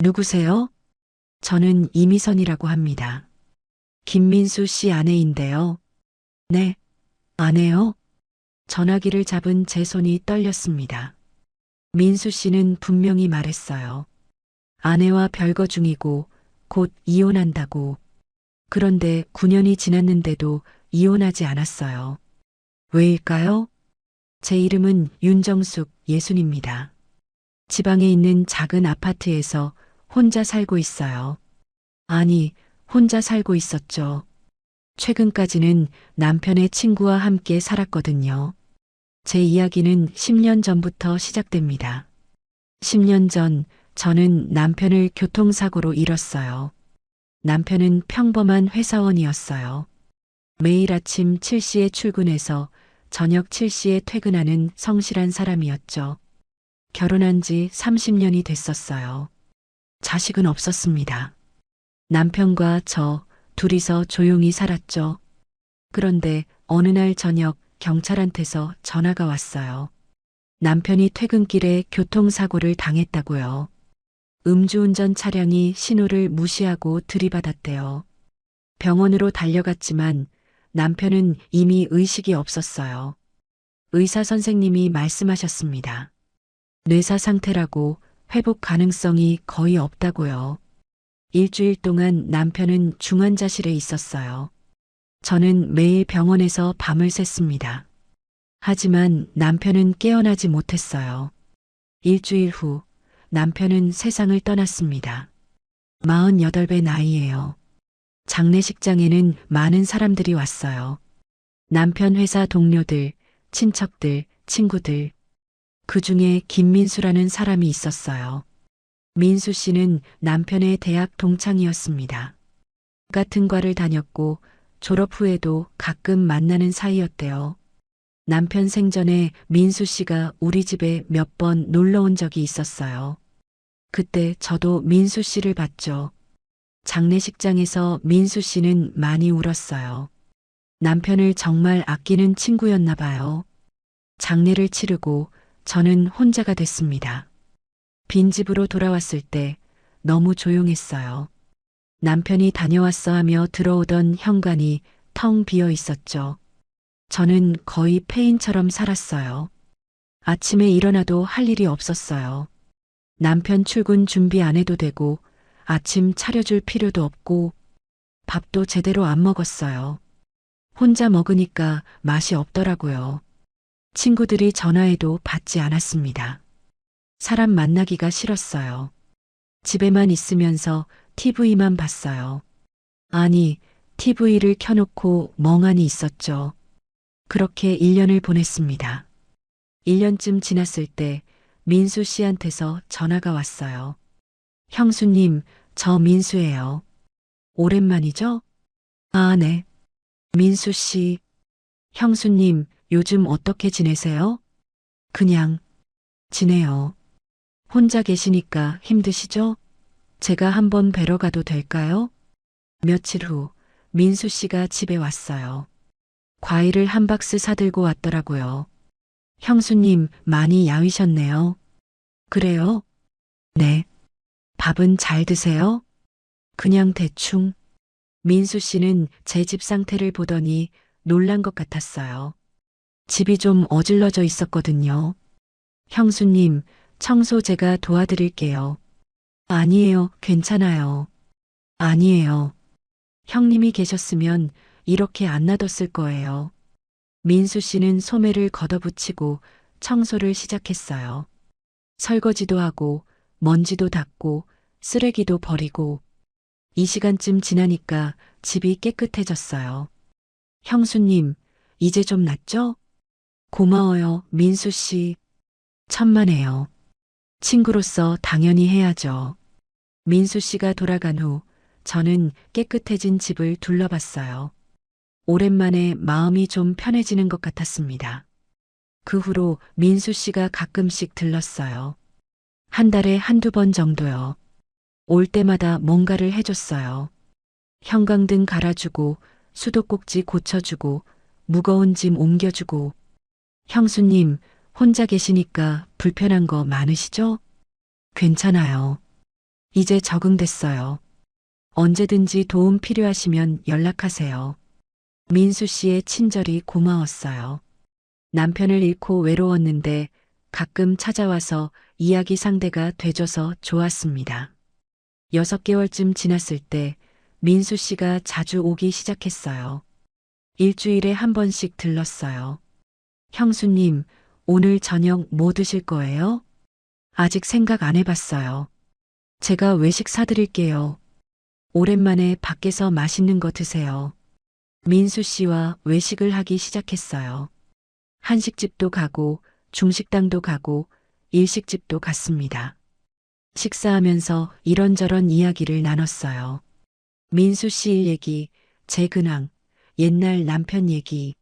누구세요? 저는 이미선이라고 합니다. 김민수 씨 아내인데요. 네, 아내요? 전화기를 잡은 제 손이 떨렸습니다. 민수 씨는 분명히 말했어요. 아내와 별거 중이고 곧 이혼한다고. 그런데 9년이 지났는데도 이혼하지 않았어요. 왜일까요? 제 이름은 윤정숙 예순입니다. 지방에 있는 작은 아파트에서 혼자 살고 있어요. 아니, 혼자 살고 있었죠. 최근까지는 남편의 친구와 함께 살았거든요. 제 이야기는 10년 전부터 시작됩니다. 10년 전 저는 남편을 교통사고로 잃었어요. 남편은 평범한 회사원이었어요. 매일 아침 7시에 출근해서 저녁 7시에 퇴근하는 성실한 사람이었죠. 결혼한 지 30년이 됐었어요. 자식은 없었습니다. 남편과 저 둘이서 조용히 살았죠. 그런데 어느 날 저녁 경찰한테서 전화가 왔어요. 남편이 퇴근길에 교통사고를 당했다고요. 음주운전 차량이 신호를 무시하고 들이받았대요. 병원으로 달려갔지만 남편은 이미 의식이 없었어요. 의사 선생님이 말씀하셨습니다. 뇌사 상태라고 회복 가능성이 거의 없다고요. 일주일 동안 남편은 중환자실에 있었어요. 저는 매일 병원에서 밤을 샜습니다. 하지만 남편은 깨어나지 못했어요. 일주일 후 남편은 세상을 떠났습니다. 48배 나이예요. 장례식장에는 많은 사람들이 왔어요. 남편 회사 동료들, 친척들, 친구들. 그 중에 김민수라는 사람이 있었어요. 민수 씨는 남편의 대학 동창이었습니다. 같은 과를 다녔고 졸업 후에도 가끔 만나는 사이였대요. 남편 생전에 민수 씨가 우리 집에 몇 번 놀러 온 적이 있었어요. 그때 저도 민수 씨를 봤죠. 장례식장에서 민수 씨는 많이 울었어요. 남편을 정말 아끼는 친구였나 봐요. 장례를 치르고 저는 혼자가 됐습니다. 빈집으로 돌아왔을 때 너무 조용했어요. 남편이 다녀왔어 하며 들어오던 현관이 텅 비어 있었죠. 저는 거의 폐인처럼 살았어요. 아침에 일어나도 할 일이 없었어요. 남편 출근 준비 안 해도 되고 아침 차려줄 필요도 없고 밥도 제대로 안 먹었어요. 혼자 먹으니까 맛이 없더라고요. 친구들이 전화해도 받지 않았습니다. 사람 만나기가 싫었어요. 집에만 있으면서 TV만 봤어요. 아니, TV를 켜놓고 멍하니 있었죠. 그렇게 1년을 보냈습니다. 1년쯤 지났을 때 민수 씨한테서 전화가 왔어요. 형수님, 저 민수예요. 오랜만이죠? 아, 네. 민수 씨. 형수님, 요즘 어떻게 지내세요? 그냥 지내요. 혼자 계시니까 힘드시죠? 제가 한번 뵈러 가도 될까요? 며칠 후 민수 씨가 집에 왔어요. 과일을 한 박스 사들고 왔더라고요. 형수님 많이 야위셨네요. 그래요? 네. 밥은 잘 드세요? 그냥 대충. 민수 씨는 제 집 상태를 보더니 놀란 것 같았어요. 집이 좀 어질러져 있었거든요. 형수님, 청소 제가 도와드릴게요. 아니에요, 괜찮아요. 아니에요. 형님이 계셨으면 이렇게 안 놔뒀을 거예요. 민수 씨는 소매를 걷어붙이고 청소를 시작했어요. 설거지도 하고 먼지도 닦고 쓰레기도 버리고 이 시간쯤 지나니까 집이 깨끗해졌어요. 형수님, 이제 좀 낫죠? 고마워요, 민수 씨. 천만에요. 친구로서 당연히 해야죠. 민수 씨가 돌아간 후 저는 깨끗해진 집을 둘러봤어요. 오랜만에 마음이 좀 편해지는 것 같았습니다. 그 후로 민수 씨가 가끔씩 들렀어요. 한 달에 한두 번 정도요. 올 때마다 뭔가를 해줬어요. 형광등 갈아주고 수도꼭지 고쳐주고 무거운 짐 옮겨주고. 형수님, 혼자 계시니까 불편한 거 많으시죠? 괜찮아요. 이제 적응됐어요. 언제든지 도움 필요하시면 연락하세요. 민수 씨의 친절이 고마웠어요. 남편을 잃고 외로웠는데 가끔 찾아와서 이야기 상대가 돼줘서 좋았습니다. 6개월쯤 지났을 때 민수 씨가 자주 오기 시작했어요. 일주일에 한 번씩 들렀어요. 형수님, 오늘 저녁 뭐 드실 거예요? 아직 생각 안 해봤어요. 제가 외식 사드릴게요. 오랜만에 밖에서 맛있는 거 드세요. 민수 씨와 외식을 하기 시작했어요. 한식집도 가고 중식당도 가고 일식집도 갔습니다. 식사하면서 이런저런 이야기를 나눴어요. 민수 씨 일 얘기, 제 근황, 옛날 남편 얘기.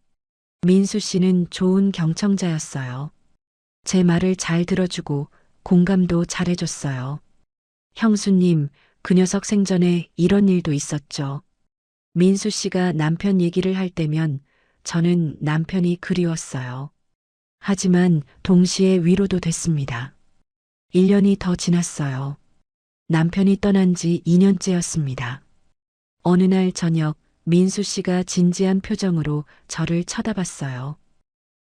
민수 씨는 좋은 경청자였어요. 제 말을 잘 들어주고 공감도 잘해줬어요. 형수님, 그 녀석 생전에 이런 일도 있었죠. 민수 씨가 남편 얘기를 할 때면 저는 남편이 그리웠어요. 하지만 동시에 위로도 됐습니다. 1년이 더 지났어요. 남편이 떠난 지 2년째였습니다. 어느 날 저녁 민수 씨가 진지한 표정으로 저를 쳐다봤어요.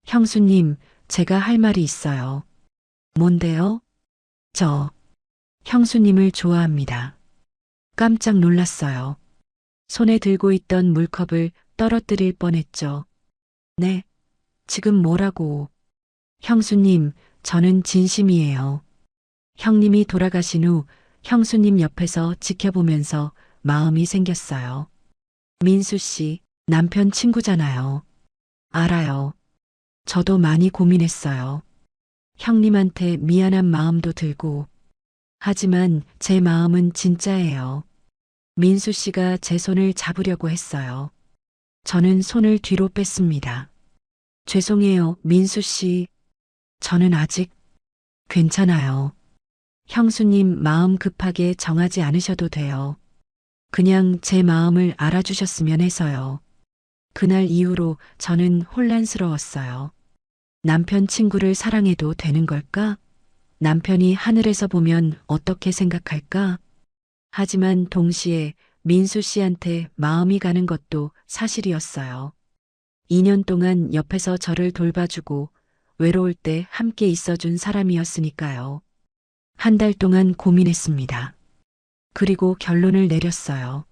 형수님, 제가 할 말이 있어요. 뭔데요? 저 형수님을 좋아합니다. 깜짝 놀랐어요. 손에 들고 있던 물컵을 떨어뜨릴 뻔했죠. 네, 지금 뭐라고? 형수님, 저는 진심이에요. 형님이 돌아가신 후 형수님 옆에서 지켜보면서 마음이 생겼어요. 민수 씨, 남편 친구잖아요. 알아요. 저도 많이 고민했어요. 형님한테 미안한 마음도 들고. 하지만 제 마음은 진짜예요. 민수 씨가 제 손을 잡으려고 했어요. 저는 손을 뒤로 뺐습니다. 죄송해요, 민수 씨. 저는 아직 괜찮아요. 형수님 마음 급하게 정하지 않으셔도 돼요. 그냥 제 마음을 알아주셨으면 해서요. 그날 이후로 저는 혼란스러웠어요. 남편 친구를 사랑해도 되는 걸까? 남편이 하늘에서 보면 어떻게 생각할까? 하지만 동시에 민수 씨한테 마음이 가는 것도 사실이었어요. 2년 동안 옆에서 저를 돌봐주고 외로울 때 함께 있어준 사람이었으니까요. 한 달 동안 고민했습니다. 그리고 결론을 내렸어요.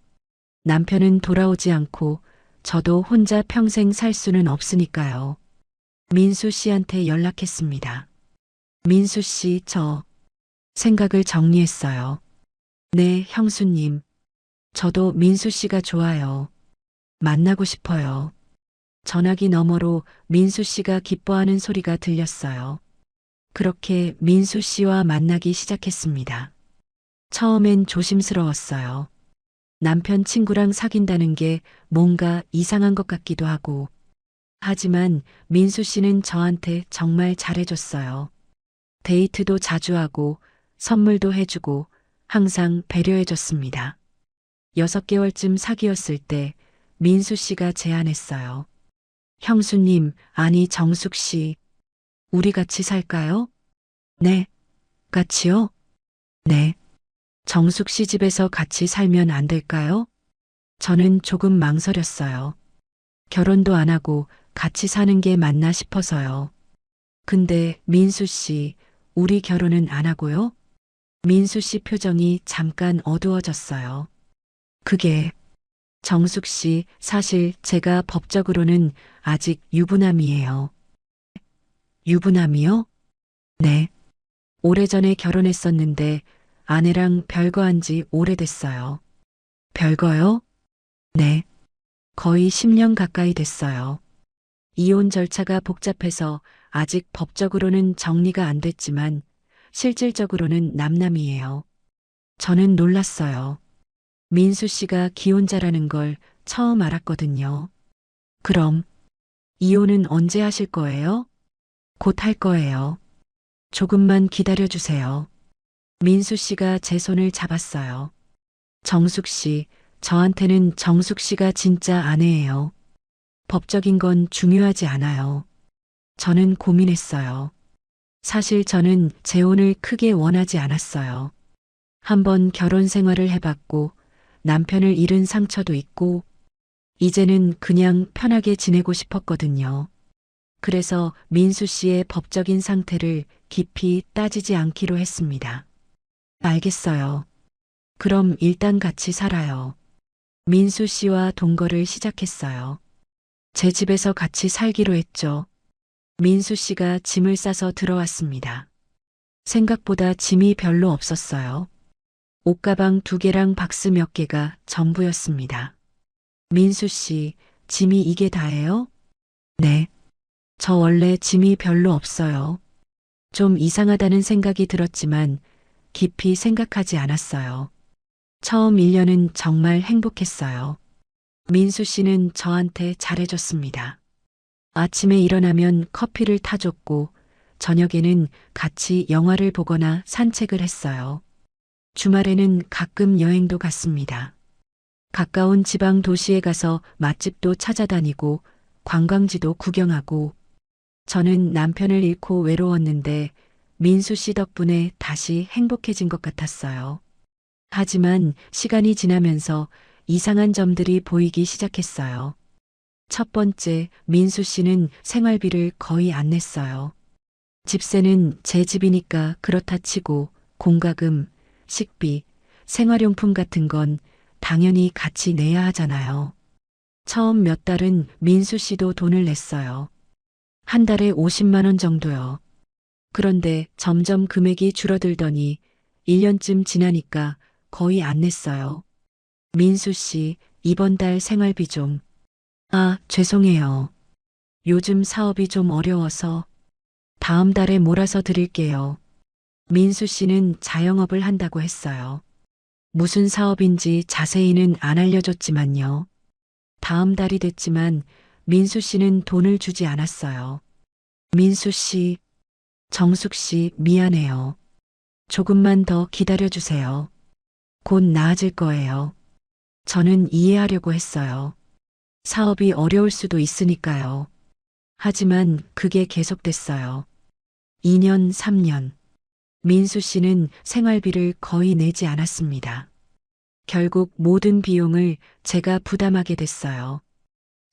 남편은 돌아오지 않고 저도 혼자 평생 살 수는 없으니까요. 민수 씨한테 연락했습니다. 민수 씨, 저 생각을 정리했어요. 네, 형수님. 저도 민수 씨가 좋아요. 만나고 싶어요. 전화기 너머로 민수 씨가 기뻐하는 소리가 들렸어요. 그렇게 민수 씨와 만나기 시작했습니다. 처음엔 조심스러웠어요. 남편 친구랑 사귄다는 게 뭔가 이상한 것 같기도 하고. 하지만 민수 씨는 저한테 정말 잘해줬어요. 데이트도 자주 하고 선물도 해주고 항상 배려해줬습니다. 6개월쯤 사귀었을 때 민수 씨가 제안했어요. 형수님, 아니 정숙 씨, 우리 같이 살까요? 네. 같이요? 네. 정숙 씨 집에서 같이 살면 안 될까요? 저는 조금 망설였어요. 결혼도 안 하고 같이 사는 게 맞나 싶어서요. 근데 민수 씨, 우리 결혼은 안 하고요? 민수 씨 표정이 잠깐 어두워졌어요. 그게 정숙 씨, 사실 제가 법적으로는 아직 유부남이에요. 유부남이요? 네. 오래전에 결혼했었는데 아내랑 별거한 지 오래됐어요. 별거요? 네. 거의 10년 가까이 됐어요. 이혼 절차가 복잡해서 아직 법적으로는 정리가 안 됐지만 실질적으로는 남남이에요. 저는 놀랐어요. 민수 씨가 기혼자라는 걸 처음 알았거든요. 그럼 이혼은 언제 하실 거예요? 곧 할 거예요. 조금만 기다려 주세요. 민수 씨가 제 손을 잡았어요. 정숙 씨, 저한테는 정숙 씨가 진짜 아내예요. 법적인 건 중요하지 않아요. 저는 고민했어요. 사실 저는 재혼을 크게 원하지 않았어요. 한번 결혼 생활을 해봤고 남편을 잃은 상처도 있고 이제는 그냥 편하게 지내고 싶었거든요. 그래서 민수 씨의 법적인 상태를 깊이 따지지 않기로 했습니다. 알겠어요. 그럼 일단 같이 살아요. 민수 씨와 동거를 시작했어요. 제 집에서 같이 살기로 했죠. 민수 씨가 짐을 싸서 들어왔습니다. 생각보다 짐이 별로 없었어요. 옷가방 2개랑 박스 몇 개가 전부였습니다. 민수 씨, 짐이 이게 다예요? 네. 저 원래 짐이 별로 없어요. 좀 이상하다는 생각이 들었지만 깊이 생각하지 않았어요. 처음 1년은 정말 행복했어요. 민수 씨는 저한테 잘해줬습니다. 아침에 일어나면 커피를 타줬고 저녁에는 같이 영화를 보거나 산책을 했어요. 주말에는 가끔 여행도 갔습니다. 가까운 지방 도시에 가서 맛집도 찾아다니고 관광지도 구경하고 저는 남편을 잃고 외로웠는데 민수 씨 덕분에 다시 행복해진 것 같았어요. 하지만 시간이 지나면서 이상한 점들이 보이기 시작했어요. 첫 번째, 민수 씨는 생활비를 거의 안 냈어요. 집세는 제 집이니까 그렇다 치고 공과금, 식비, 생활용품 같은 건 당연히 같이 내야 하잖아요. 처음 몇 달은 민수 씨도 돈을 냈어요. 한 달에 50만 원 정도요. 그런데 점점 금액이 줄어들더니 1년쯤 지나니까 거의 안 냈어요. 민수 씨, 이번 달 생활비 좀. 아, 죄송해요. 요즘 사업이 좀 어려워서 다음 달에 몰아서 드릴게요. 민수 씨는 자영업을 한다고 했어요. 무슨 사업인지 자세히는 안 알려줬지만요. 다음 달이 됐지만 민수 씨는 돈을 주지 않았어요. 민수 씨, 정숙 씨, 미안해요. 조금만 더 기다려주세요. 곧 나아질 거예요. 저는 이해하려고 했어요. 사업이 어려울 수도 있으니까요. 하지만 그게 계속됐어요. 2년, 3년. 민수 씨는 생활비를 거의 내지 않았습니다. 결국 모든 비용을 제가 부담하게 됐어요.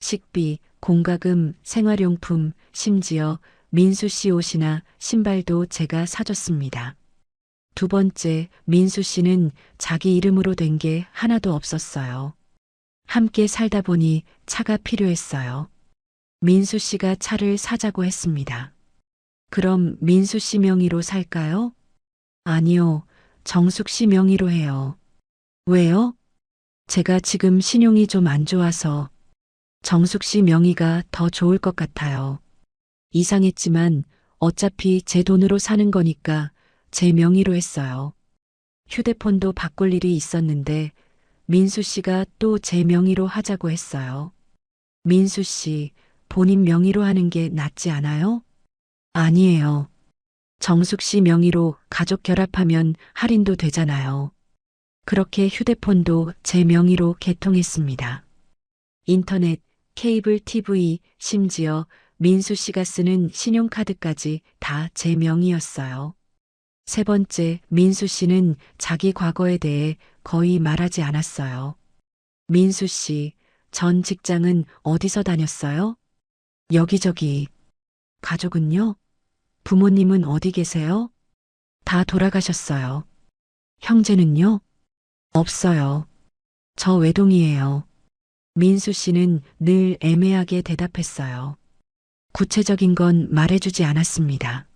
식비, 공과금, 생활용품, 심지어 민수 씨 옷이나 신발도 제가 사줬습니다. 두 번째, 민수 씨는 자기 이름으로 된 게 하나도 없었어요. 함께 살다 보니 차가 필요했어요. 민수 씨가 차를 사자고 했습니다. 그럼 민수 씨 명의로 살까요? 아니요, 정숙 씨 명의로 해요. 왜요? 제가 지금 신용이 좀 안 좋아서 정숙 씨 명의가 더 좋을 것 같아요. 이상했지만 어차피 제 돈으로 사는 거니까 제 명의로 했어요. 휴대폰도 바꿀 일이 있었는데 민수 씨가 또 제 명의로 하자고 했어요. 민수 씨, 본인 명의로 하는 게 낫지 않아요? 아니에요. 정숙 씨 명의로 가족 결합하면 할인도 되잖아요. 그렇게 휴대폰도 제 명의로 개통했습니다. 인터넷, 케이블 TV, 심지어 민수 씨가 쓰는 신용카드까지 다 제 명의였어요. 세 번째, 민수 씨는 자기 과거에 대해 거의 말하지 않았어요. 민수 씨, 전 직장은 어디서 다녔어요? 여기저기. 가족은요? 부모님은 어디 계세요? 다 돌아가셨어요. 형제는요? 없어요. 저 외동이에요. 민수 씨는 늘 애매하게 대답했어요. 구체적인 건 말해주지 않았습니다.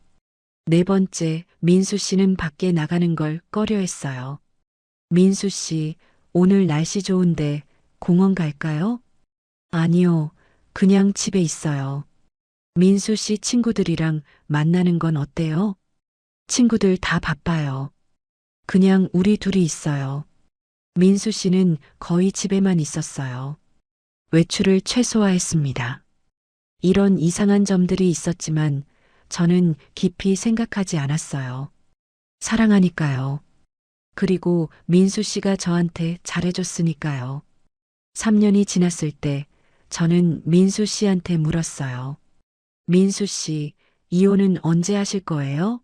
네 번째, 민수 씨는 밖에 나가는 걸 꺼려했어요. 민수 씨, 오늘 날씨 좋은데 공원 갈까요? 아니요, 그냥 집에 있어요. 민수 씨 친구들이랑 만나는 건 어때요? 친구들 다 바빠요. 그냥 우리 둘이 있어요. 민수 씨는 거의 집에만 있었어요. 외출을 최소화했습니다. 이런 이상한 점들이 있었지만 저는 깊이 생각하지 않았어요. 사랑하니까요. 그리고 민수 씨가 저한테 잘해줬으니까요. 3년이 지났을 때 저는 민수 씨한테 물었어요. 민수 씨, 이혼은 언제 하실 거예요?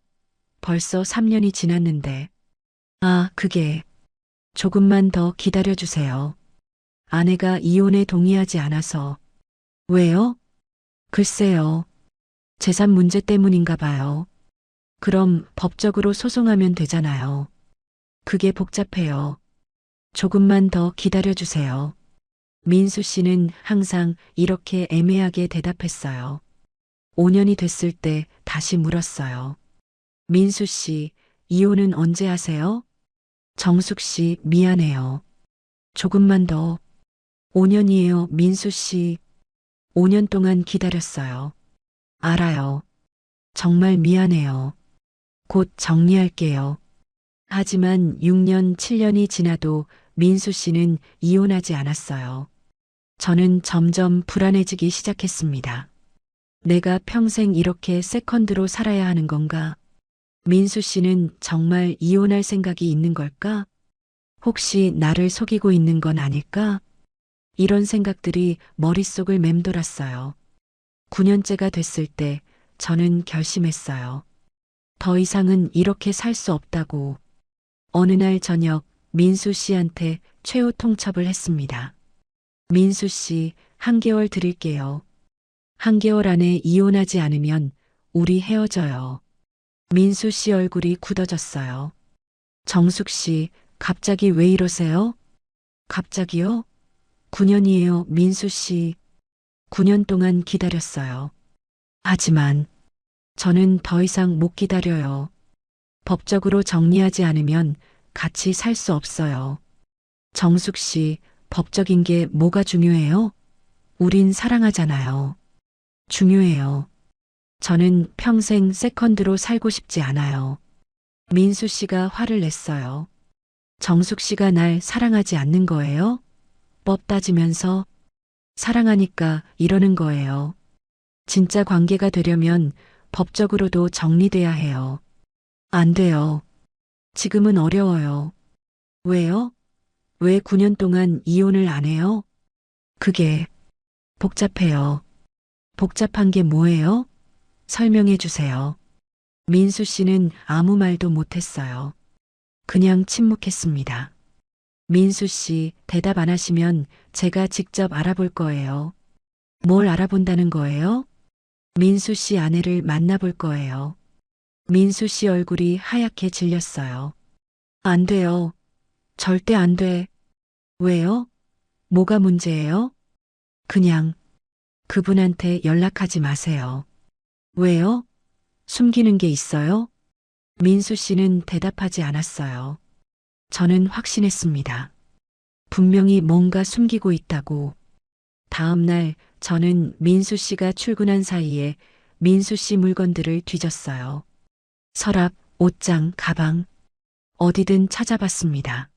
벌써 3년이 지났는데. 아, 그게 조금만 더 기다려주세요. 아내가 이혼에 동의하지 않아서. 왜요? 글쎄요. 재산 문제 때문인가 봐요. 그럼 법적으로 소송하면 되잖아요. 그게 복잡해요. 조금만 더 기다려주세요. 민수 씨는 항상 이렇게 애매하게 대답했어요. 5년이 됐을 때 다시 물었어요. 민수 씨, 이혼은 언제 하세요? 정숙 씨, 미안해요. 조금만 더. 5년이에요, 민수 씨. 5년 동안 기다렸어요. 알아요. 정말 미안해요. 곧 정리할게요. 하지만 6년, 7년이 지나도 민수 씨는 이혼하지 않았어요. 저는 점점 불안해지기 시작했습니다. 내가 평생 이렇게 세컨드로 살아야 하는 건가? 민수 씨는 정말 이혼할 생각이 있는 걸까? 혹시 나를 속이고 있는 건 아닐까? 이런 생각들이 머릿속을 맴돌았어요. 9년째가 됐을 때 저는 결심했어요. 더 이상은 이렇게 살 수 없다고. 어느 날 저녁 민수 씨한테 최후 통첩을 했습니다. 민수 씨, 한 개월 드릴게요. 한 개월 안에 이혼하지 않으면 우리 헤어져요. 민수 씨 얼굴이 굳어졌어요. 정숙 씨, 갑자기 왜 이러세요? 갑자기요? 9년이에요, 민수 씨. 9년 동안 기다렸어요. 하지만 저는 더 이상 못 기다려요. 법적으로 정리하지 않으면 같이 살 수 없어요. 정숙 씨, 법적인 게 뭐가 중요해요? 우린 사랑하잖아요. 중요해요. 저는 평생 세컨드로 살고 싶지 않아요. 민수 씨가 화를 냈어요. 정숙 씨가 날 사랑하지 않는 거예요? 법 따지면서 사랑하니까 이러는 거예요. 진짜 관계가 되려면 법적으로도 정리돼야 해요. 안 돼요. 지금은 어려워요. 왜요? 왜 9년 동안 이혼을 안 해요? 그게 복잡해요. 복잡한 게 뭐예요? 설명해 주세요. 민수 씨는 아무 말도 못했어요. 그냥 침묵했습니다. 민수 씨, 대답 안 하시면 제가 직접 알아볼 거예요. 뭘 알아본다는 거예요? 민수 씨 아내를 만나볼 거예요. 민수 씨 얼굴이 하얗게 질렸어요. 안 돼요. 절대 안 돼. 왜요? 뭐가 문제예요? 그냥 그분한테 연락하지 마세요. 왜요? 숨기는 게 있어요? 민수 씨는 대답하지 않았어요. 저는 확신했습니다. 분명히 뭔가 숨기고 있다고. 다음 날 저는 민수 씨가 출근한 사이에 민수 씨 물건들을 뒤졌어요. 서랍, 옷장, 가방, 어디든 찾아봤습니다.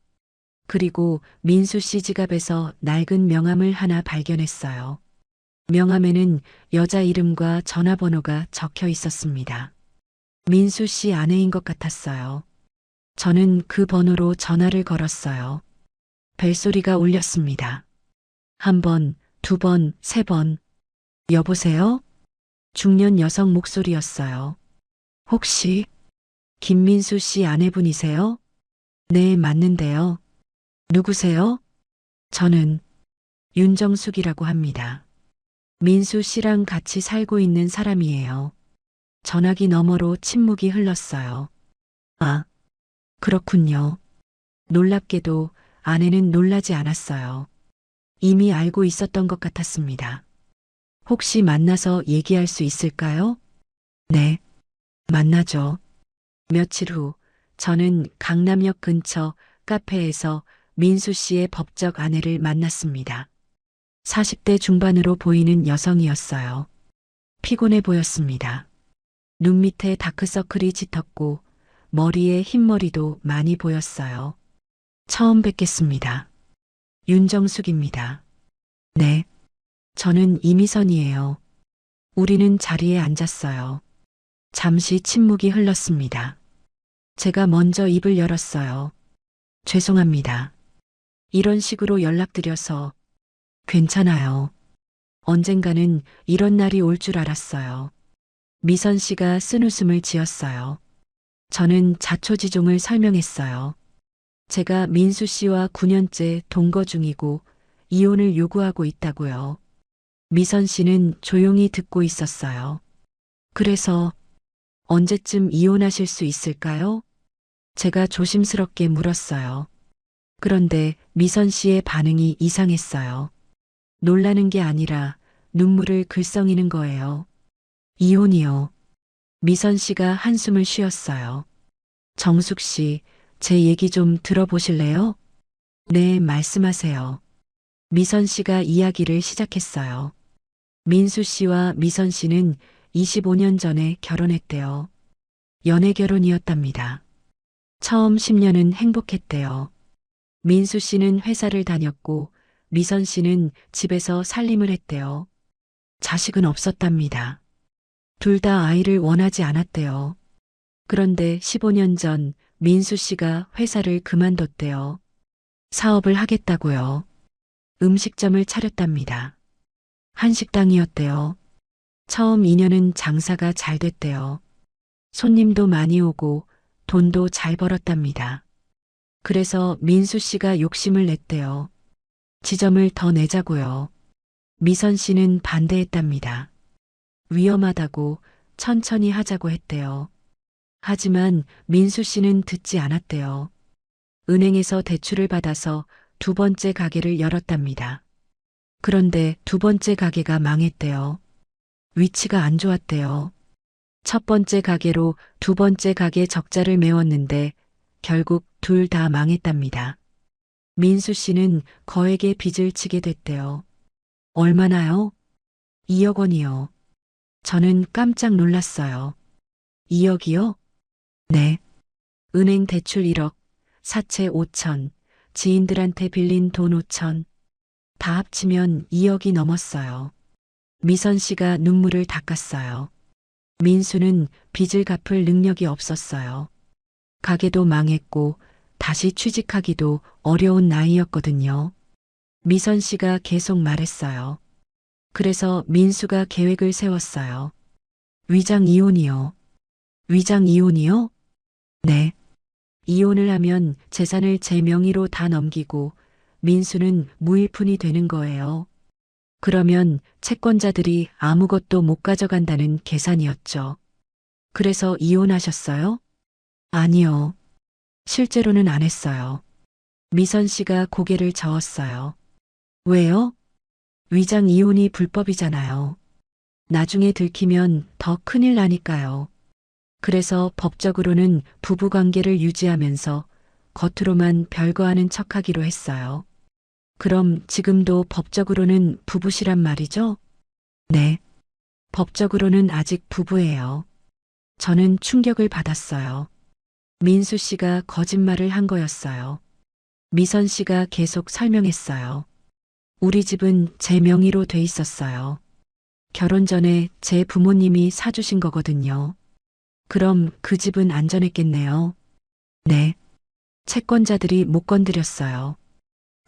그리고 민수 씨 지갑에서 낡은 명함을 하나 발견했어요. 명함에는 여자 이름과 전화번호가 적혀 있었습니다. 민수 씨 아내인 것 같았어요. 저는 그 번호로 전화를 걸었어요. 벨소리가 울렸습니다. 한 번, 두 번, 세 번. 여보세요? 중년 여성 목소리였어요. 혹시 김민수 씨 아내분이세요? 네, 맞는데요. 누구세요? 저는 윤정숙이라고 합니다. 민수 씨랑 같이 살고 있는 사람이에요. 전화기 너머로 침묵이 흘렀어요. 아, 그렇군요. 놀랍게도 아내는 놀라지 않았어요. 이미 알고 있었던 것 같았습니다. 혹시 만나서 얘기할 수 있을까요? 네, 만나죠. 며칠 후, 저는 강남역 근처 카페에서 민수 씨의 법적 아내를 만났습니다. 40대 중반으로 보이는 여성이었어요. 피곤해 보였습니다. 눈 밑에 다크서클이 짙었고 머리에 흰머리도 많이 보였어요. 처음 뵙겠습니다. 윤정숙입니다. 네, 저는 이미선이에요. 우리는 자리에 앉았어요. 잠시 침묵이 흘렀습니다. 제가 먼저 입을 열었어요. 죄송합니다. 이런 식으로 연락드려서. 괜찮아요. 언젠가는 이런 날이 올 줄 알았어요. 미선 씨가 쓴웃음을 지었어요. 저는 자초지종을 설명했어요. 제가 민수 씨와 9년째 동거 중이고 이혼을 요구하고 있다고요. 미선 씨는 조용히 듣고 있었어요. 그래서 언제쯤 이혼하실 수 있을까요? 제가 조심스럽게 물었어요. 그런데 미선 씨의 반응이 이상했어요. 놀라는 게 아니라 눈물을 글썽이는 거예요. 이혼이요. 미선 씨가 한숨을 쉬었어요. 정숙 씨, 제 얘기 좀 들어보실래요? 네, 말씀하세요. 미선 씨가 이야기를 시작했어요. 민수 씨와 미선 씨는 25년 전에 결혼했대요. 연애 결혼이었답니다. 처음 10년은 행복했대요. 민수 씨는 회사를 다녔고 미선 씨는 집에서 살림을 했대요. 자식은 없었답니다. 둘 다 아이를 원하지 않았대요. 그런데 15년 전 민수 씨가 회사를 그만뒀대요. 사업을 하겠다고요. 음식점을 차렸답니다. 한식당이었대요. 처음 2년은 장사가 잘 됐대요. 손님도 많이 오고 돈도 잘 벌었답니다. 그래서 민수 씨가 욕심을 냈대요. 지점을 더 내자고요. 미선 씨는 반대했답니다. 위험하다고 천천히 하자고 했대요. 하지만 민수 씨는 듣지 않았대요. 은행에서 대출을 받아서 두 번째 가게를 열었답니다. 그런데 두 번째 가게가 망했대요. 위치가 안 좋았대요. 첫 번째 가게로 두 번째 가게 적자를 메웠는데 결국 둘 다 망했답니다. 민수 씨는 거액의 빚을 지게 됐대요. 얼마나요? 2억 원이요. 저는 깜짝 놀랐어요. 2억이요? 네. 은행 대출 1억, 사채 5천, 지인들한테 빌린 돈 5천. 다 합치면 2억이 넘었어요. 미선 씨가 눈물을 닦았어요. 민수는 빚을 갚을 능력이 없었어요. 가게도 망했고 다시 취직하기도 어려운 나이였거든요. 미선 씨가 계속 말했어요. 그래서 민수가 계획을 세웠어요. 위장 이혼이요. 위장 이혼이요? 네. 이혼을 하면 재산을 제 명의로 다 넘기고 민수는 무일푼이 되는 거예요. 그러면 채권자들이 아무것도 못 가져간다는 계산이었죠. 그래서 이혼하셨어요? 아니요. 실제로는 안 했어요. 미선 씨가 고개를 저었어요. 왜요? 위장 이혼이 불법이잖아요. 나중에 들키면 더 큰일 나니까요. 그래서 법적으로는 부부 관계를 유지하면서 겉으로만 별거하는 척하기로 했어요. 그럼 지금도 법적으로는 부부시란 말이죠? 네. 법적으로는 아직 부부예요. 저는 충격을 받았어요. 민수 씨가 거짓말을 한 거였어요. 미선 씨가 계속 설명했어요. 우리 집은 제 명의로 돼 있었어요. 결혼 전에 제 부모님이 사주신 거거든요. 그럼 그 집은 안전했겠네요. 네. 채권자들이 못 건드렸어요.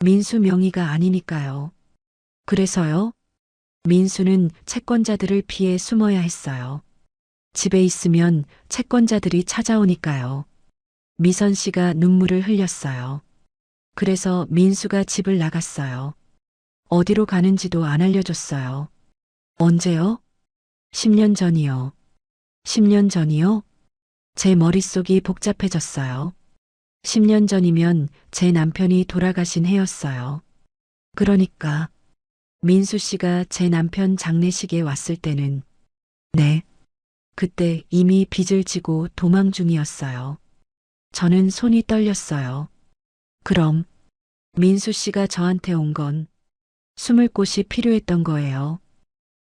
민수 명의가 아니니까요. 그래서요? 민수는 채권자들을 피해 숨어야 했어요. 집에 있으면 채권자들이 찾아오니까요. 미선 씨가 눈물을 흘렸어요. 그래서 민수가 집을 나갔어요. 어디로 가는지도 안 알려줬어요. 언제요? 10년 전이요. 10년 전이요? 제 머릿속이 복잡해졌어요. 10년 전이면 제 남편이 돌아가신 해였어요. 그러니까 민수 씨가 제 남편 장례식에 왔을 때는 네. 그때 이미 빚을 지고 도망 중이었어요. 저는 손이 떨렸어요. 그럼 민수 씨가 저한테 온 건 숨을 곳이 필요했던 거예요.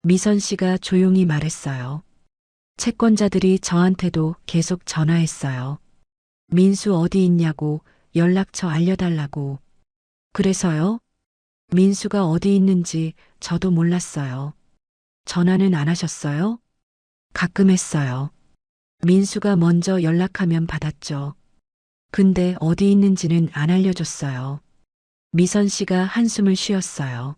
미선 씨가 조용히 말했어요. 채권자들이 저한테도 계속 전화했어요. 민수 어디 있냐고 연락처 알려달라고. 그래서요? 민수가 어디 있는지 저도 몰랐어요. 전화는 안 하셨어요? 가끔 했어요. 민수가 먼저 연락하면 받았죠. 근데 어디 있는지는 안 알려줬어요. 미선 씨가 한숨을 쉬었어요.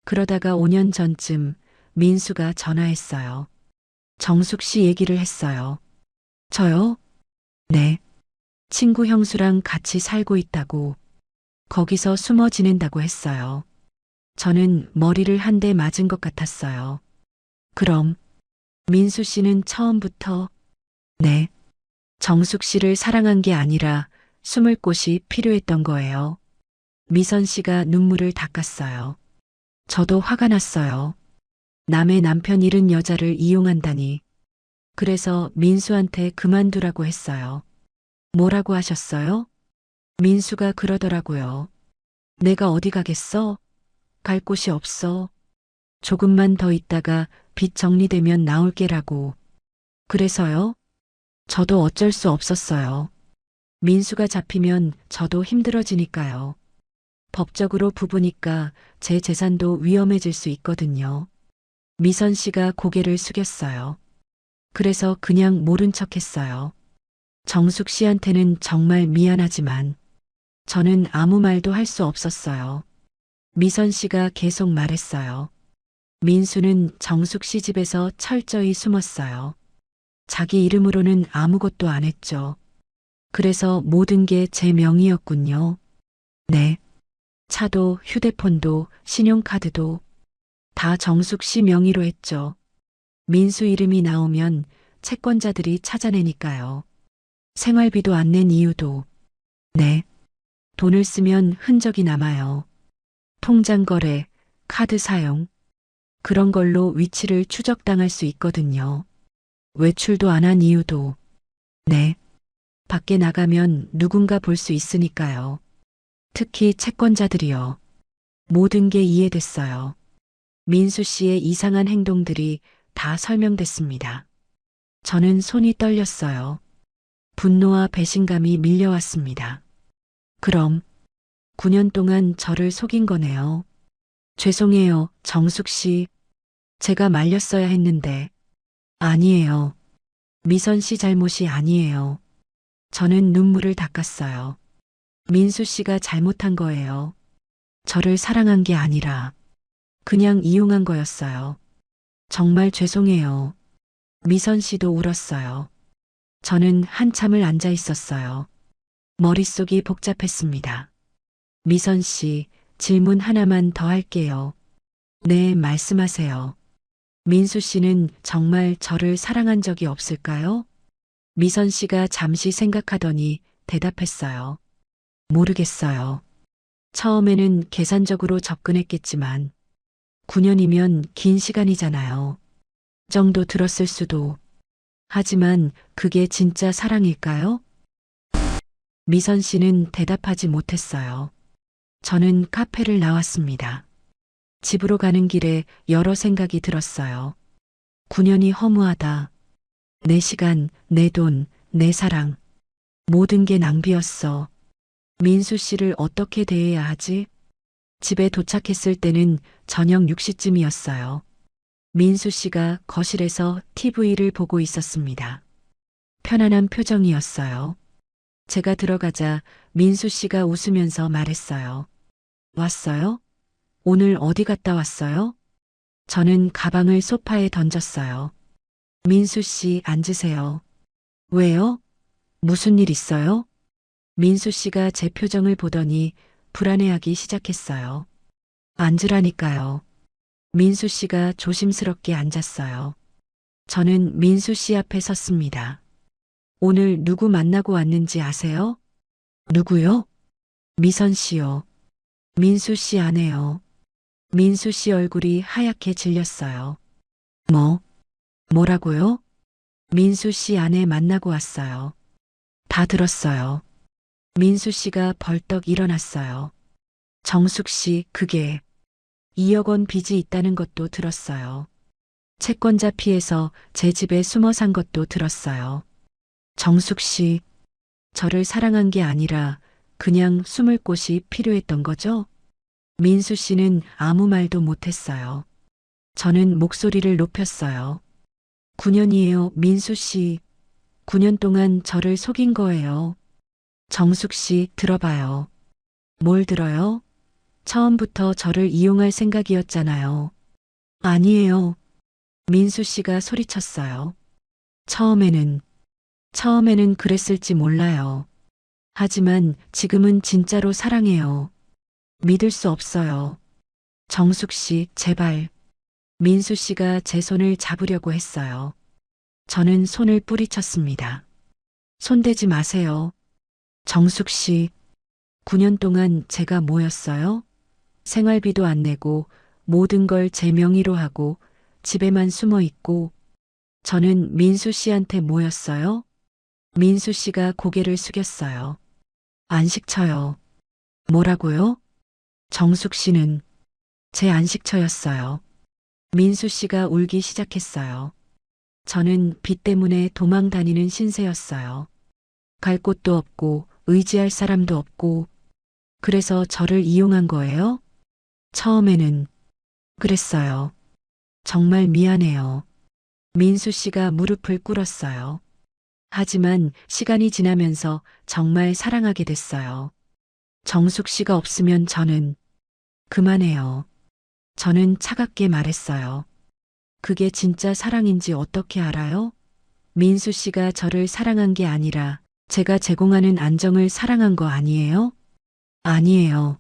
그러다가 5년 전쯤 민수가 전화했어요. 정숙 씨 얘기를 했어요. 저요? 네. 친구 형수랑 같이 살고 있다고, 거기서 숨어 지낸다고 했어요. 저는 머리를 한 대 맞은 것 같았어요. 그럼 민수 씨는 처음부터, 네, 정숙 씨를 사랑한 게 아니라 숨을 곳이 필요했던 거예요. 미선 씨가 눈물을 닦았어요. 저도 화가 났어요. 남의 남편 잃은 여자를 이용한다니. 그래서 민수한테 그만두라고 했어요. 뭐라고 하셨어요? 민수가 그러더라고요. 내가 어디 가겠어? 갈 곳이 없어. 조금만 더 있다가 빚 정리되면 나올게라고. 그래서요? 저도 어쩔 수 없었어요. 민수가 잡히면 저도 힘들어지니까요. 법적으로 부부니까 제 재산도 위험해질 수 있거든요. 미선 씨가 고개를 숙였어요. 그래서 그냥 모른 척 했어요. 정숙 씨한테는 정말 미안하지만 저는 아무 말도 할 수 없었어요. 미선 씨가 계속 말했어요. 민수는 정숙 씨 집에서 철저히 숨었어요. 자기 이름으로는 아무것도 안 했죠. 그래서 모든 게 제 명의였군요. 네. 차도 휴대폰도 신용카드도 다 정숙 씨 명의로 했죠. 민수 이름이 나오면 채권자들이 찾아내니까요. 생활비도 안 낸 이유도, 네. 돈을 쓰면 흔적이 남아요. 통장 거래, 카드 사용, 그런 걸로 위치를 추적당할 수 있거든요. 외출도 안 한 이유도, 네. 밖에 나가면 누군가 볼 수 있으니까요. 특히 채권자들이요. 모든 게 이해됐어요. 민수 씨의 이상한 행동들이 다 설명됐습니다. 저는 손이 떨렸어요. 분노와 배신감이 밀려왔습니다. 그럼 9년 동안 저를 속인 거네요. 죄송해요, 정숙 씨. 제가 말렸어야 했는데. 아니에요. 미선 씨 잘못이 아니에요. 저는 눈물을 닦았어요. 민수 씨가 잘못한 거예요. 저를 사랑한 게 아니라 그냥 이용한 거였어요. 정말 죄송해요. 미선 씨도 울었어요. 저는 한참을 앉아 있었어요. 머릿속이 복잡했습니다. 미선 씨, 질문 하나만 더 할게요. 네, 말씀하세요. 민수 씨는 정말 저를 사랑한 적이 없을까요? 미선 씨가 잠시 생각하더니 대답했어요. 모르겠어요. 처음에는 계산적으로 접근했겠지만 9년이면 긴 시간이잖아요. 정도 들었을 수도. 하지만 그게 진짜 사랑일까요? 미선 씨는 대답하지 못했어요. 저는 카페를 나왔습니다. 집으로 가는 길에 여러 생각이 들었어요. 9년이 허무하다. 내 시간, 내 돈, 내 사랑. 모든 게 낭비였어. 민수 씨를 어떻게 대해야 하지? 집에 도착했을 때는 저녁 6시쯤이었어요. 민수 씨가 거실에서 TV를 보고 있었습니다. 편안한 표정이었어요. 제가 들어가자 민수 씨가 웃으면서 말했어요. 왔어요? 오늘 어디 갔다 왔어요? 저는 가방을 소파에 던졌어요. 민수 씨 앉으세요. 왜요? 무슨 일 있어요? 민수 씨가 제 표정을 보더니 불안해하기 시작했어요. 앉으라니까요. 민수 씨가 조심스럽게 앉았어요. 저는 민수 씨 앞에 섰습니다. 오늘 누구 만나고 왔는지 아세요? 누구요? 미선 씨요. 민수 씨 아내요. 민수 씨 얼굴이 하얗게 질렸어요. 뭐라고요? 민수 씨 아내 만나고 왔어요. 다 들었어요. 민수 씨가 벌떡 일어났어요. 정숙 씨, 그게 2억 원 빚이 있다는 것도 들었어요. 채권자 피해서 제 집에 숨어 산 것도 들었어요. 정숙 씨, 저를 사랑한 게 아니라 그냥 숨을 곳이 필요했던 거죠? 민수 씨는 아무 말도 못했어요. 저는 목소리를 높였어요. 9년이에요, 민수 씨. 9년 동안 저를 속인 거예요. 정숙 씨, 들어봐요. 뭘 들어요? 처음부터 저를 이용할 생각이었잖아요. 아니에요. 민수 씨가 소리쳤어요. 처음에는 그랬을지 몰라요. 하지만 지금은 진짜로 사랑해요. 믿을 수 없어요. 정숙 씨, 제발. 민수 씨가 제 손을 잡으려고 했어요. 저는 손을 뿌리쳤습니다. 손대지 마세요. 정숙 씨, 9년 동안 제가 뭐였어요? 생활비도 안 내고 모든 걸 제 명의로 하고 집에만 숨어 있고 저는 민수 씨한테 뭐였어요? 민수 씨가 고개를 숙였어요. 안식처요. 뭐라고요? 정숙 씨는 제 안식처였어요. 민수 씨가 울기 시작했어요. 저는 빚 때문에 도망 다니는 신세였어요. 갈 곳도 없고 의지할 사람도 없고 그래서 저를 이용한 거예요? 처음에는 그랬어요. 정말 미안해요. 민수 씨가 무릎을 꿇었어요. 하지만 시간이 지나면서 정말 사랑하게 됐어요. 정숙 씨가 없으면 저는 그만해요. 저는 차갑게 말했어요. 그게 진짜 사랑인지 어떻게 알아요? 민수 씨가 저를 사랑한 게 아니라 제가 제공하는 안정을 사랑한 거 아니에요? 아니에요.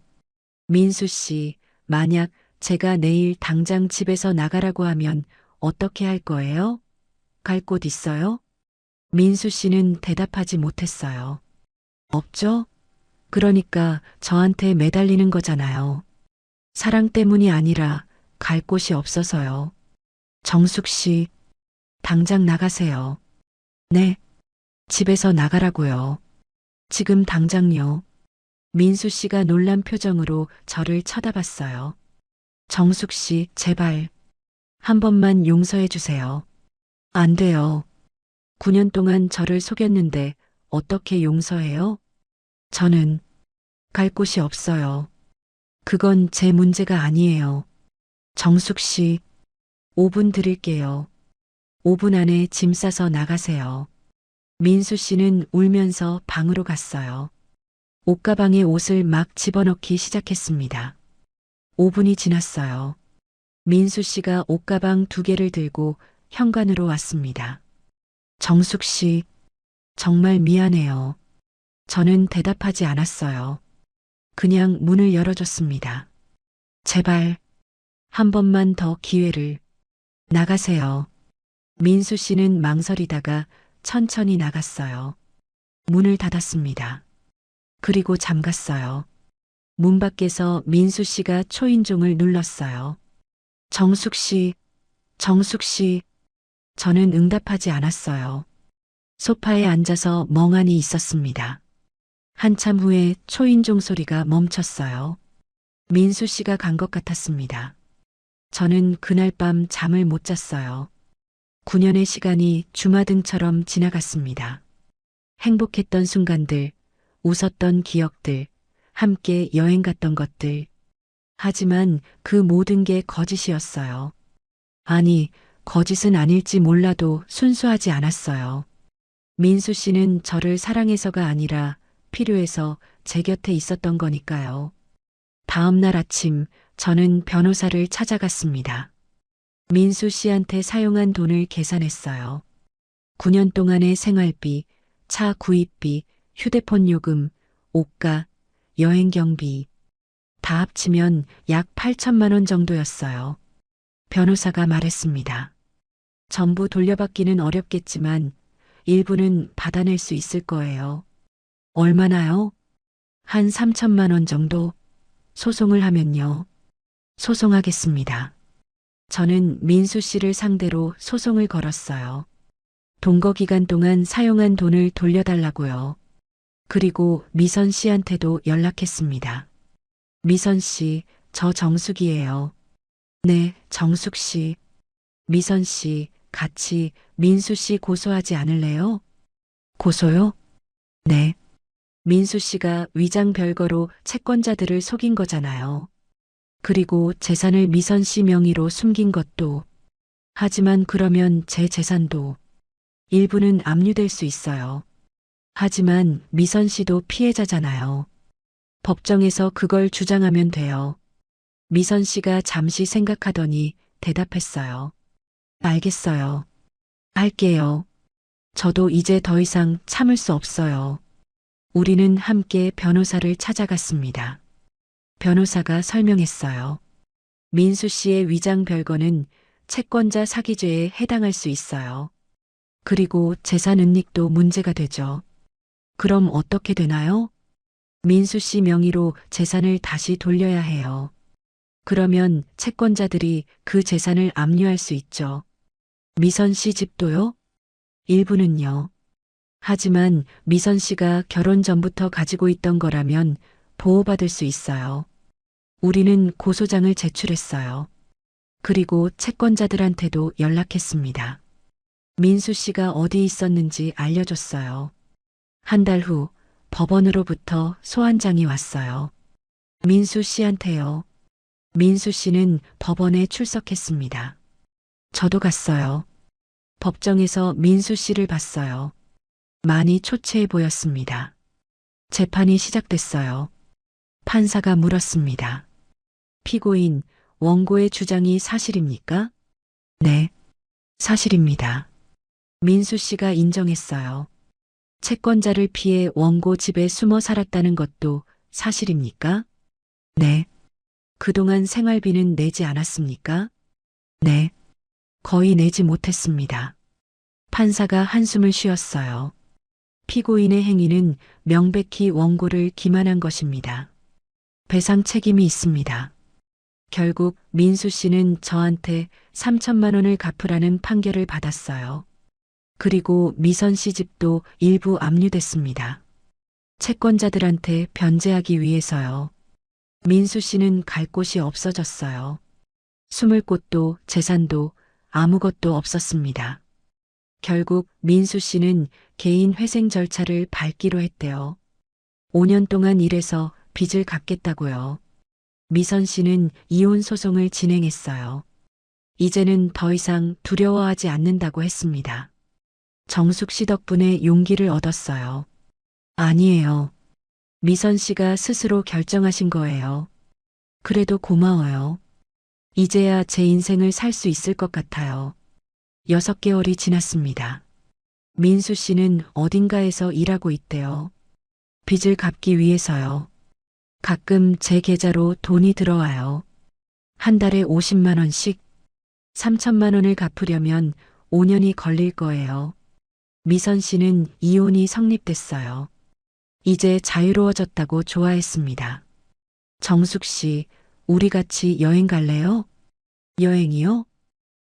민수 씨, 만약 제가 내일 당장 집에서 나가라고 하면 어떻게 할 거예요? 갈 곳 있어요? 민수 씨는 대답하지 못했어요. 없죠? 그러니까 저한테 매달리는 거잖아요. 사랑 때문이 아니라 갈 곳이 없어서요. 정숙 씨, 당장 나가세요. 네, 집에서 나가라고요. 지금 당장요. 민수 씨가 놀란 표정으로 저를 쳐다봤어요. 정숙 씨, 제발. 한 번만 용서해 주세요. 안 돼요. 9년 동안 저를 속였는데 어떻게 용서해요? 저는 갈 곳이 없어요. 그건 제 문제가 아니에요. 정숙 씨, 5분 드릴게요. 5분 안에 짐 싸서 나가세요. 민수 씨는 울면서 방으로 갔어요. 옷가방에 옷을 막 집어넣기 시작했습니다. 5분이 지났어요. 민수 씨가 옷가방 2개를 들고 현관으로 왔습니다. 정숙 씨, 정말 미안해요. 저는 대답하지 않았어요. 그냥 문을 열어줬습니다. 제발, 한 번만 더 기회를. 나가세요. 민수 씨는 망설이다가 천천히 나갔어요. 문을 닫았습니다. 그리고 잠갔어요. 문 밖에서 민수 씨가 초인종을 눌렀어요. 정숙 씨, 정숙 씨. 저는 응답하지 않았어요. 소파에 앉아서 멍하니 있었습니다. 한참 후에 초인종 소리가 멈췄어요. 민수 씨가 간 것 같았습니다. 저는 그날 밤 잠을 못 잤어요. 9년의 시간이 주마등처럼 지나갔습니다. 행복했던 순간들, 웃었던 기억들, 함께 여행 갔던 것들. 하지만 그 모든 게 거짓이었어요. 아니, 거짓은 아닐지 몰라도 순수하지 않았어요. 민수 씨는 저를 사랑해서가 아니라 필요해서 제 곁에 있었던 거니까요. 다음 날 아침 저는 변호사를 찾아갔습니다. 민수 씨한테 사용한 돈을 계산했어요. 9년 동안의 생활비, 차 구입비, 휴대폰 요금, 옷가, 여행 경비 다 합치면 약 8천만 원 정도였어요. 변호사가 말했습니다. 전부 돌려받기는 어렵겠지만 일부는 받아낼 수 있을 거예요. 얼마나요? 한 3천만 원 정도? 소송을 하면요. 소송하겠습니다. 저는 민수 씨를 상대로 소송을 걸었어요. 동거 기간 동안 사용한 돈을 돌려달라고요. 그리고 미선 씨한테도 연락했습니다. 미선 씨, 저 정숙이에요. 네, 정숙 씨. 미선 씨, 같이 민수 씨 고소하지 않을래요? 고소요? 네. 민수 씨가 위장 별거로 채권자들을 속인 거잖아요. 그리고 재산을 미선 씨 명의로 숨긴 것도. 하지만 그러면 제 재산도 일부는 압류될 수 있어요. 하지만 미선 씨도 피해자잖아요. 법정에서 그걸 주장하면 돼요. 미선 씨가 잠시 생각하더니 대답했어요. 알겠어요. 할게요. 저도 이제 더 이상 참을 수 없어요. 우리는 함께 변호사를 찾아갔습니다. 변호사가 설명했어요. 민수 씨의 위장 별거는 채권자 사기죄에 해당할 수 있어요. 그리고 재산 은닉도 문제가 되죠. 그럼 어떻게 되나요? 민수 씨 명의로 재산을 다시 돌려야 해요. 그러면 채권자들이 그 재산을 압류할 수 있죠. 미선 씨 집도요? 일부는요. 하지만 미선 씨가 결혼 전부터 가지고 있던 거라면 보호받을 수 있어요. 우리는 고소장을 제출했어요. 그리고 채권자들한테도 연락했습니다. 민수 씨가 어디 있었는지 알려줬어요. 한 달 후 법원으로부터 소환장이 왔어요. 민수 씨한테요. 민수 씨는 법원에 출석했습니다. 저도 갔어요. 법정에서 민수 씨를 봤어요. 많이 초췌해 보였습니다. 재판이 시작됐어요. 판사가 물었습니다. 피고인, 원고의 주장이 사실입니까? 네, 사실입니다. 민수 씨가 인정했어요. 채권자를 피해 원고 집에 숨어 살았다는 것도 사실입니까? 네. 그동안 생활비는 내지 않았습니까? 네. 거의 내지 못했습니다. 판사가 한숨을 쉬었어요. 피고인의 행위는 명백히 원고를 기만한 것입니다. 배상 책임이 있습니다. 결국 민수 씨는 저한테 3천만 원을 갚으라는 판결을 받았어요. 그리고 미선 씨 집도 일부 압류됐습니다. 채권자들한테 변제하기 위해서요. 민수 씨는 갈 곳이 없어졌어요. 숨을 곳도 재산도 아무것도 없었습니다. 결국 민수 씨는 개인 회생 절차를 밟기로 했대요. 5년 동안 일해서 빚을 갚겠다고요. 미선 씨는 이혼 소송을 진행했어요. 이제는 더 이상 두려워하지 않는다고 했습니다. 정숙 씨 덕분에 용기를 얻었어요. 아니에요. 미선 씨가 스스로 결정하신 거예요. 그래도 고마워요. 이제야 제 인생을 살 수 있을 것 같아요. 6개월이 지났습니다. 민수 씨는 어딘가에서 일하고 있대요. 빚을 갚기 위해서요. 가끔 제 계좌로 돈이 들어와요. 한 달에 50만 원씩, 3천만 원을 갚으려면 5년이 걸릴 거예요. 미선 씨는 이혼이 성립됐어요. 이제 자유로워졌다고 좋아했습니다. 정숙 씨, 우리 같이 여행 갈래요? 여행이요?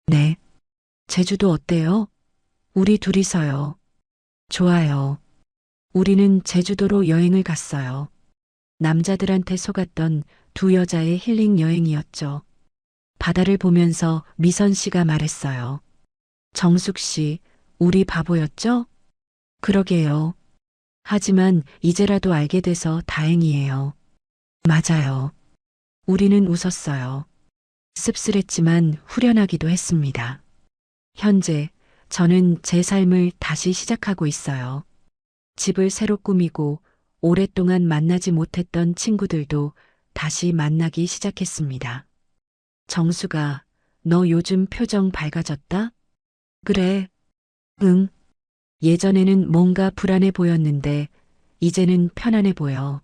네. 제주도 어때요? 우리 둘이서요. 좋아요. 우리는 제주도로 여행을 갔어요. 남자들한테 속았던 두 여자의 힐링 여행이었죠. 바다를 보면서 미선 씨가 말했어요. 정숙 씨, 우리 바보였죠? 그러게요. 하지만 이제라도 알게 돼서 다행이에요. 맞아요. 우리는 웃었어요. 씁쓸했지만 후련하기도 했습니다. 현재 저는 제 삶을 다시 시작하고 있어요. 집을 새로 꾸미고 오랫동안 만나지 못했던 친구들도 다시 만나기 시작했습니다. 정수가, 너 요즘 표정 밝아졌다? 그래. 응. 예전에는 뭔가 불안해 보였는데 이제는 편안해 보여.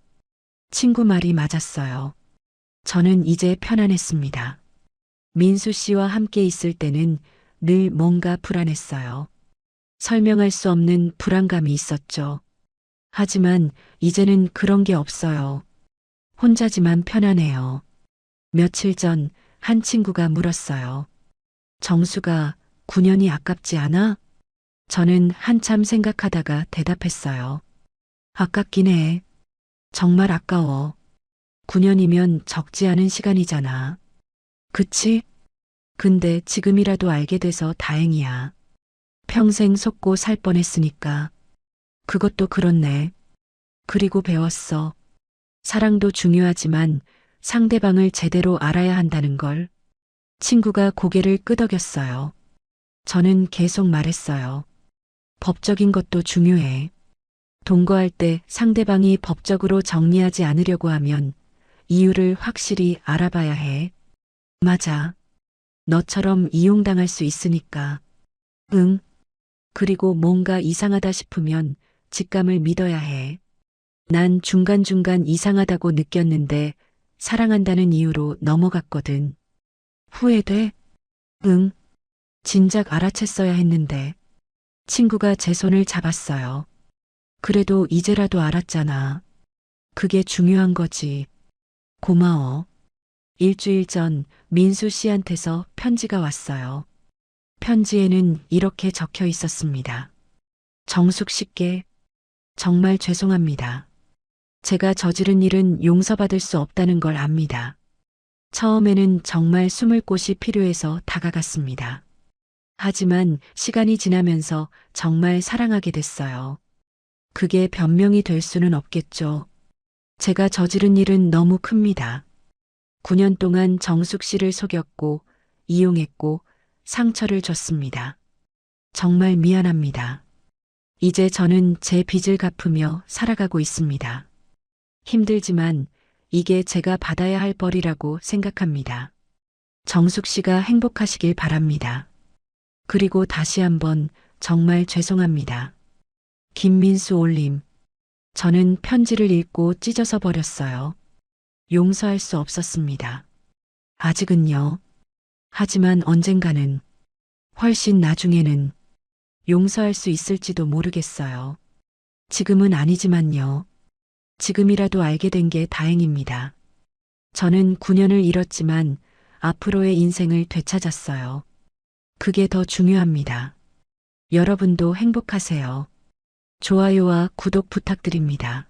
친구 말이 맞았어요. 저는 이제 편안했습니다. 민수 씨와 함께 있을 때는 늘 뭔가 불안했어요. 설명할 수 없는 불안감이 있었죠. 하지만 이제는 그런 게 없어요. 혼자지만 편안해요. 며칠 전 한 친구가 물었어요. 정수가 9년이 아깝지 않아? 저는 한참 생각하다가 대답했어요. 아깝긴 해. 정말 아까워. 9년이면 적지 않은 시간이잖아. 그치? 근데 지금이라도 알게 돼서 다행이야. 평생 속고 살 뻔했으니까. 그것도 그렇네. 그리고 배웠어. 사랑도 중요하지만 상대방을 제대로 알아야 한다는 걸. 친구가 고개를 끄덕였어요. 저는 계속 말했어요. 법적인 것도 중요해. 동거할 때 상대방이 법적으로 정리하지 않으려고 하면 이유를 확실히 알아봐야 해. 맞아. 너처럼 이용당할 수 있으니까. 응. 그리고 뭔가 이상하다 싶으면 직감을 믿어야 해. 난 중간중간 이상하다고 느꼈는데 사랑한다는 이유로 넘어갔거든. 후회돼? 응. 진작 알아챘어야 했는데. 친구가 제 손을 잡았어요. 그래도 이제라도 알았잖아. 그게 중요한 거지. 고마워. 일주일 전 민수 씨한테서 편지가 왔어요. 편지에는 이렇게 적혀 있었습니다. 정숙 씨께 정말 죄송합니다. 제가 저지른 일은 용서받을 수 없다는 걸 압니다. 처음에는 정말 숨을 곳이 필요해서 다가갔습니다. 하지만 시간이 지나면서 정말 사랑하게 됐어요. 그게 변명이 될 수는 없겠죠. 제가 저지른 일은 너무 큽니다. 9년 동안 정숙 씨를 속였고, 이용했고, 상처를 줬습니다. 정말 미안합니다. 이제 저는 제 빚을 갚으며 살아가고 있습니다. 힘들지만 이게 제가 받아야 할 벌이라고 생각합니다. 정숙 씨가 행복하시길 바랍니다. 그리고 다시 한번 정말 죄송합니다. 김민수 올림. 저는 편지를 읽고 찢어서 버렸어요. 용서할 수 없었습니다. 아직은요. 하지만 언젠가는, 훨씬 나중에는 용서할 수 있을지도 모르겠어요. 지금은 아니지만요. 지금이라도 알게 된 게 다행입니다. 저는 9년을 잃었지만 앞으로의 인생을 되찾았어요. 그게 더 중요합니다. 여러분도 행복하세요. 좋아요와 구독 부탁드립니다.